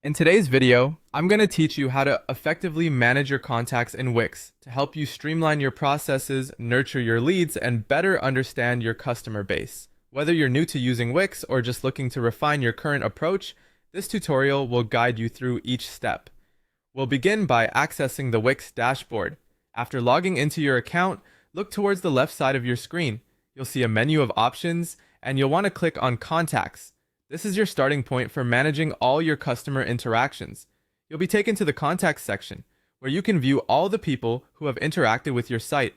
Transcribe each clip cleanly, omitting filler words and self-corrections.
In today's video, I'm going to teach you how to effectively manage your contacts in Wix to help you streamline your processes, nurture your leads, and better understand your customer base. Whether you're new to using Wix or just looking to refine your current approach, this tutorial will guide you through each step. We'll begin by accessing the Wix dashboard. After logging into your account, look towards the left side of your screen. You'll see a menu of options, and you'll want to click on Contacts. This is your starting point for managing all your customer interactions. You'll be taken to the Contacts section, where you can view all the people who have interacted with your site.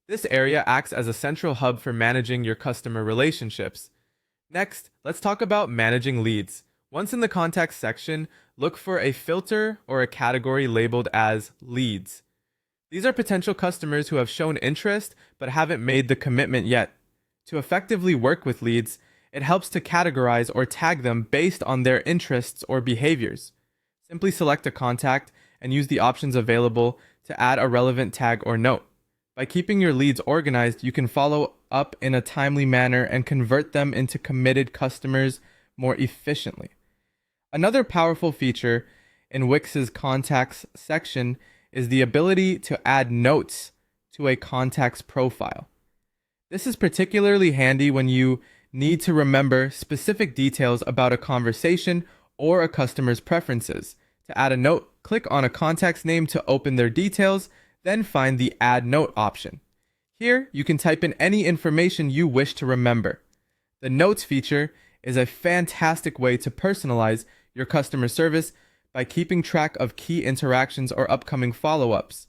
This area acts as a central hub for managing your customer relationships. Next, let's talk about managing leads. Once in the Contacts section, look for a filter or a category labeled as Leads. These are potential customers who have shown interest but haven't made the commitment yet. To effectively work with leads, it helps to categorize or tag them based on their interests or behaviors. Simply select a contact and use the options available to add a relevant tag or note. By keeping your leads organized, you can follow up in a timely manner and convert them into committed customers more efficiently. Another powerful feature in Wix's contacts section is the ability to add notes to a contact's profile. This is particularly handy when you need to remember specific details about a conversation or a customer's preferences. To add a note, click on a contact's name to open their details, then find the Add Note option. Here, you can type in any information you wish to remember. The Notes feature is a fantastic way to personalize your customer service by keeping track of key interactions or upcoming follow-ups.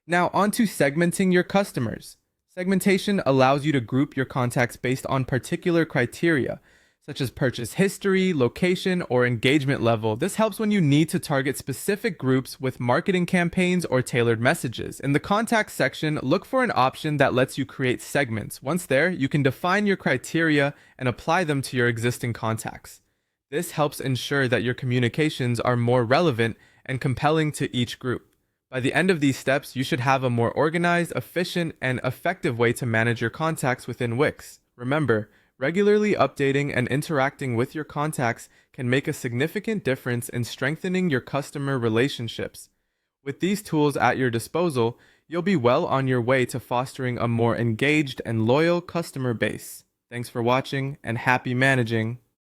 Now, on to segmenting your customers. Segmentation allows you to group your contacts based on particular criteria, such as purchase history, location, or engagement level. This helps when you need to target specific groups with marketing campaigns or tailored messages. In the contacts section, look for an option that lets you create segments. Once there, you can define your criteria and apply them to your existing contacts. This helps ensure that your communications are more relevant and compelling to each group. By the end of these steps, you should have a more organized, efficient, and effective way to manage your contacts within Wix. Remember, regularly updating and interacting with your contacts can make a significant difference in strengthening your customer relationships. With these tools at your disposal, you'll be well on your way to fostering a more engaged and loyal customer base. Thanks for watching, and happy managing!